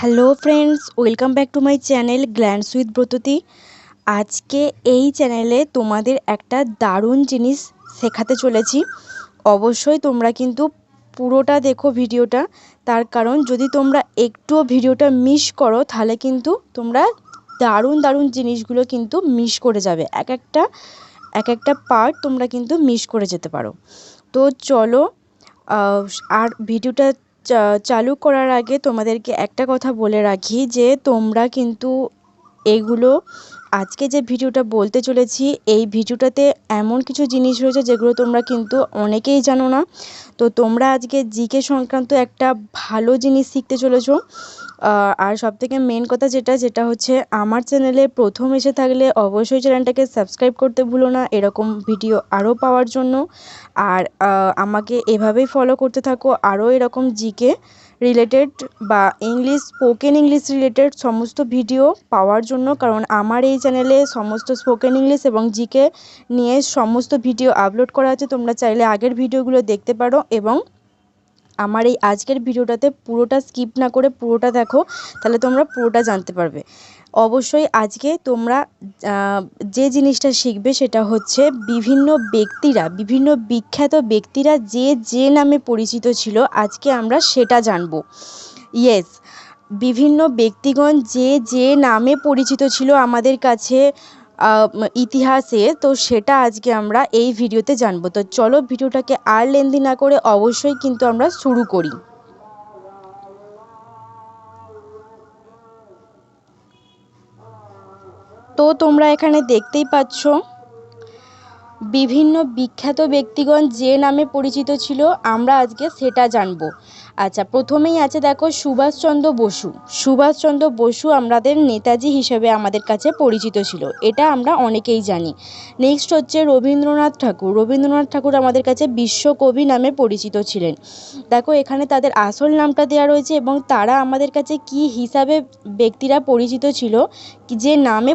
Hello friends, welcome back to my channel glance with Bratati. আজকে এই চ্যানেলে তোমাদের একটা দারুণ জিনিস শেখাতে চলেছি। অবশ্যই তোমরা কিন্তু পুরোটা দেখো ভিডিওটা। তার কারণ যদি তোমরা একটুও ভিডিওটা মিস করো তাহলে কিন্তু তোমরা দারুণ দারুণ জিনিসগুলো কিন্তু মিস করে যাবে। এক একটা পার্ট তোমরা কিন্তু মিস করে যেতে পারো। তো চলো, আর ভিডিওটা চালু করার আগে তোমাদেরকে একটা কথা বলে রাখি যে তোমরা কিন্তু এইগুলো আজকে যে ভিডিওটা বলতে চলেছি এই ভিডিওটাতে এমন কিছু জিনিস রয়েছে যেগুলো তোমরা কিন্তু অনেকেই জানো না। তো তোমরা আজকে জিকে সংক্রান্ত একটা ভালো জিনিস শিখতে চলেছো। আর সবথেকে মেন কথা যেটা হচ্ছে, আমার চ্যানেলে প্রথম এসে থাকলে অবশ্যই চ্যানেলটাকে সাবস্ক্রাইব করতে ভুলো না এরকম ভিডিও আরও পাওয়ার জন্য। আর আমাকে এভাবেই ফলো করতে থাকো আরও এরকম জিকে রিলেটেড বা স্পোকেন ইংলিশ রিলেটেড সমস্ত ভিডিও পাওয়ার জন্য। কারণ আমার এই চ্যানেলে সমস্ত স্পোকেন ইংলিশ এবং জিকে নিয়ে সমস্ত ভিডিও আপলোড করা আছে। তোমরা চাইলে আগের ভিডিওগুলো দেখতে পারো এবং আমার এই আজকের ভিডিওটাতে পুরোটা স্কিপ না করে পুরোটা দেখো, তাহলে তোমরা পুরোটা জানতে পারবে। অবশ্যই আজকে তোমরা যে জিনিসটা শিখবে সেটা হচ্ছে বিভিন্ন বিখ্যাত ব্যক্তিরা যে নামে পরিচিত ছিল, আজকে আমরা সেটা জানবো। ইয়েস, বিভিন্ন ব্যক্তিগণ যে নামে পরিচিত ছিল আমাদের কাছে ইতিহাসে, তো সেটা আজকে আমরা এই ভিডিওতে জানবো। তো চলো ভিডিওটাকে আর লেন্দি না করে অবশ্যই কিন্তু আমরা শুরু করি। তো তোমরা এখানে দেখতেই পাচ্ছ বিভিন্ন বিখ্যাত ব্যক্তিগণ যে নামে পরিচিত ছিল, আমরা আজকে সেটা জানবো। আচ্ছা, প্রথমেই আছে দেখো সুভাষচন্দ্র বসু আমাদের নেতাজি হিসেবে আমাদের কাছে পরিচিত ছিল, এটা আমরা অনেকেই জানি। নেক্সট হচ্ছে রবীন্দ্রনাথ ঠাকুর আমাদের কাছে বিশ্বকবি নামে পরিচিত ছিলেন। দেখো এখানে তাদের আসল নামটা দেওয়া রয়েছে এবং তারা আমাদের কাছে কি হিসাবে ব্যক্তিরা পরিচিত ছিল, যে নামে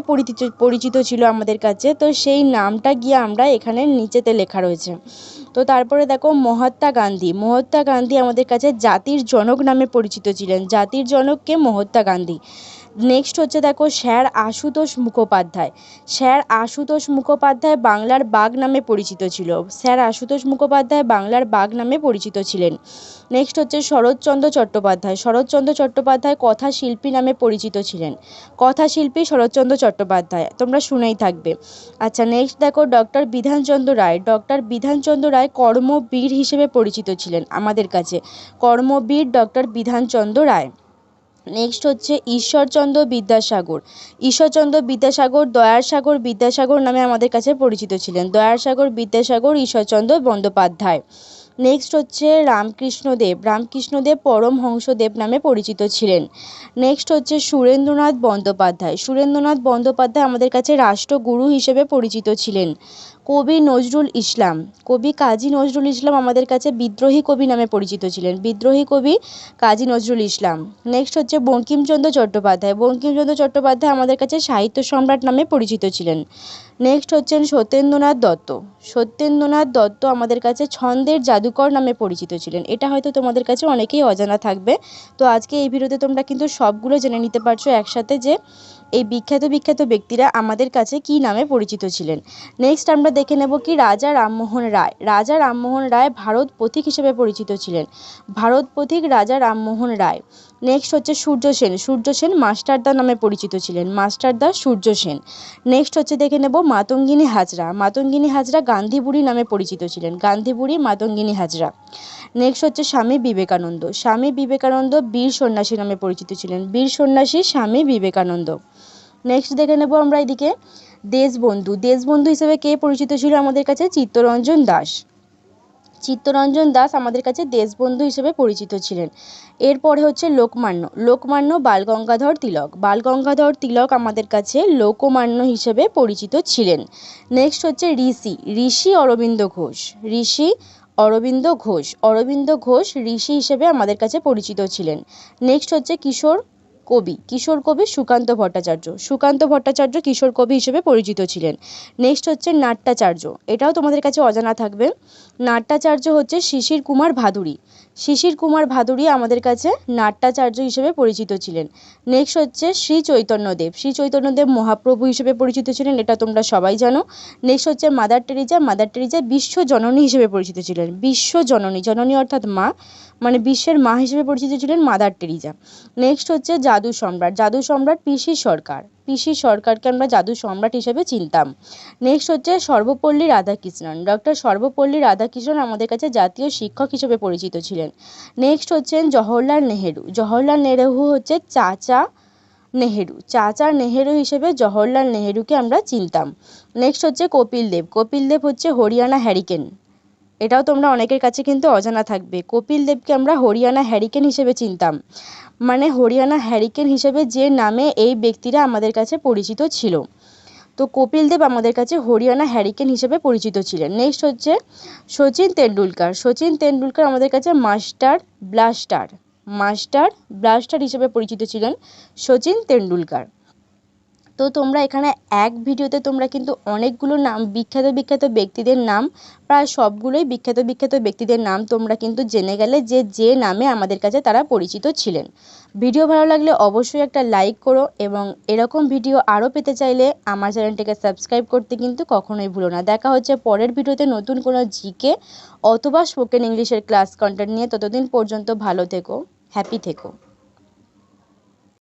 পরিচিত ছিল আমাদের কাছে, তো সেই নামটা গিয়ে আমরা এখানে নিচেতে লেখা রয়েছে। তো তারপরে দেখো মহাত্মা গান্ধী আমাদের কাছে জাতির জনক নামে পরিচিত ছিলেন। জাতির জনককে মহাত্মা গান্ধী। নেক্সট হচ্ছে দেখো স্যার আশুতোষ মুখোপাধ্যায় বাংলার বাঘ নামে পরিচিত ছিলেন। নেক্সট হচ্ছে শরৎচন্দ্র চট্টোপাধ্যায় কথাশিল্পী নামে পরিচিত ছিলেন। কথাশিল্পী শরৎচন্দ্র চট্টোপাধ্যায়, তোমরা শুনেই থাকবে। আচ্ছা, নেক্সট দেখো ডক্টর বিধানচন্দ্র রায় কর্মবীর হিসেবে পরিচিত ছিলেন আমাদের কাছে। কর্মবীর ডক্টর বিধানচন্দ্র রায়। নেক্সট হচ্ছে ঈশ্বরচন্দ্র বিদ্যাসাগর নামে আমাদের কাছে পরিচিত ছিলেন। ঈশ্বরচন্দ্র বন্দ্যোপাধ্যায়। নেক্সট হচ্ছে রামকৃষ্ণদেব পরমহংসদেব নামে পরিচিত ছিলেন। নেক্সট হচ্ছে সুরেন্দ্রনাথ বন্দ্যোপাধ্যায় আমাদের কাছে রাষ্ট্রগুরু হিসেবে পরিচিত ছিলেন। কবি কাজী নজরুল ইসলাম আমাদের কাছে বিদ্রোহী কবি নামে পরিচিত ছিলেন। কাজী নজরুল ইসলাম। নেক্সট হচ্ছে বঙ্কিমচন্দ্র চট্টোপাধ্যায় আমাদের কাছে সাহিত্য সম্রাট নামে পরিচিত ছিলেন। নেক্সট হচ্ছেন সত্যেন্দ্রনাথ দত্ত আমাদের কাছে ছন্দের জাদুকর নামে পরিচিত ছিলেন। এটা হয়তো তোমাদের কাছে অনেকেই অজানা থাকবে। তো আজকে এই ভিডিওতে তোমরা কিন্তু সবগুলো জেনে নিতে পারছো একসাথে, যে এই বিখ্যাত ব্যক্তিরা আমাদের কাছে কি নামে পরিচিত ছিলেন। নেক্সট আমরা দেখে নেব কি রাজা রামমোহন রায় ভারত পথিক হিসেবে পরিচিত ছিলেন। রাজা রামমোহন রায়। নেক্সট হচ্ছে সূর্য সেন মাস্টারদা নামে পরিচিত ছিলেন। সূর্য সেন। নেক্সট হচ্ছে দেখে নেব মাতঙ্গিনী হাজরা গান্ধী বুড়ি নামে পরিচিত ছিলেন। মাতঙ্গিনী হাজরা। নেক্সট হচ্ছে স্বামী বিবেকানন্দ বীর সন্ন্যাসী নামে পরিচিত ছিলেন। স্বামী বিবেকানন্দ। নেক্সট দেখে নেব আমরা এদিকে দেশবন্ধু হিসেবে কে পরিচিত ছিল আমাদের কাছে? চিত্তরঞ্জন দাস আমাদের কাছে দেশবন্ধু হিসেবে পরিচিত ছিলেন। এরপরে হচ্ছে লোকমান্য বালগঙ্গাধর তিলক আমাদের কাছে লোকমান্য হিসেবে পরিচিত ছিলেন। নেক্সট হচ্ছে ঋষি অরবিন্দ ঘোষ ঋষি হিসেবে আমাদের কাছে পরিচিত ছিলেন। নেক্সট হচ্ছে কিশোর কবি সুকান্ত ভট্টাচার্য কিশোর কবি হিসেবে পরিচিত ছিলেন। নেক্সট হচ্ছে নাট্যাচার্য, এটাও তোমাদের কাছে অজানা থাকবে। নাট্যাচার্য হচ্ছে শিশির কুমার ভাদুড়ী। শিশির কুমার ভাদুড়ী আমাদের কাছে নাট্যাচার্য হিসেবে পরিচিত ছিলেন। নেক্সট হচ্ছে শ্রী চৈতন্যদেব। শ্রী চৈতন্যদেব মহাপ্রভু হিসেবে পরিচিত ছিলেন, এটা তোমরা সবাই জানো। নেক্সট হচ্ছে মাদার টেরিজা। মাদার টেরিজা বিশ্বজননী হিসেবে পরিচিত ছিলেন। বিশ্বজননী, জননী অর্থাৎ মা, মানে বিশ্বের মা হিসেবে পরিচিত ছিলেন মাদার টেরিজা। নেক্সট হচ্ছে জাদু সম্রাট। জাদু সম্রাট পিসি সরকার। পিসি সরকারকে আমরা জাদু সম্রাট হিসেবে চিনতাম। নেক্সট হচ্ছে সর্বপল্লী রাধাকৃষ্ণন। ডক্টর সর্বপল্লী রাধাকৃষ্ণন আমাদের কাছে জাতীয় শিক্ষক হিসেবে পরিচিত ছিলেন। নেক্সট হচ্ছেন জওহরলাল নেহেরু। জওহরলাল নেহেরু হচ্ছে চাচা নেহেরু। চাচা নেহেরু হিসেবে জওহরলাল নেহেরুকে আমরা চিনতাম। নেক্সট হচ্ছে কপিল দেব। কপিল দেব হচ্ছে হরিয়ানা হ্যারিকেন। এটাও তোমরা অনেকের কাছে কিন্তু অজানা থাকবে। কপিল দেবকে আমরা হরিয়ানা হ্যারিকেন হিসেবে চিনতাম, মানে হরিয়ানা হ্যারিকেন হিসেবে যে নামে এই ব্যক্তিরা আমাদের কাছে পরিচিত ছিল। তো কপিল দেব আমাদের কাছে হরিয়ানা হ্যারিকেন হিসেবে পরিচিত ছিলেন। নেক্সট হচ্ছে সচিন তেন্ডুলকর। সচিন তেন্ডুলকর আমাদের কাছে মাস্টার ব্লাস্টার হিসেবে পরিচিত ছিলেন সচিন তেন্ডুলকর। তো তোমরা এখানে এক ভিডিওতে তোমরা কিন্তু অনেকগুলো নাম, বিখ্যাত ব্যক্তিদের নাম, প্রায় সবগুলোই বিখ্যাত ব্যক্তিদের নাম তোমরা কিন্তু জেনে গেলে যে নামে আমাদের কাছে তারা পরিচিত ছিলেন। ভিডিও ভালো লাগলে অবশ্যই একটা লাইক করো, এবং এরকম ভিডিও আরও পেতে চাইলে আমার চ্যানেলটিকে সাবস্ক্রাইব করতে কিন্তু কখনোই ভুলো না। দেখা হচ্ছে পরের ভিডিওতে নতুন কোনো জিকে অথবা স্পোকেন ইংলিশের ক্লাস কন্টেন্ট নিয়ে। ততদিন পর্যন্ত ভালো থেকো, হ্যাপি থেকো।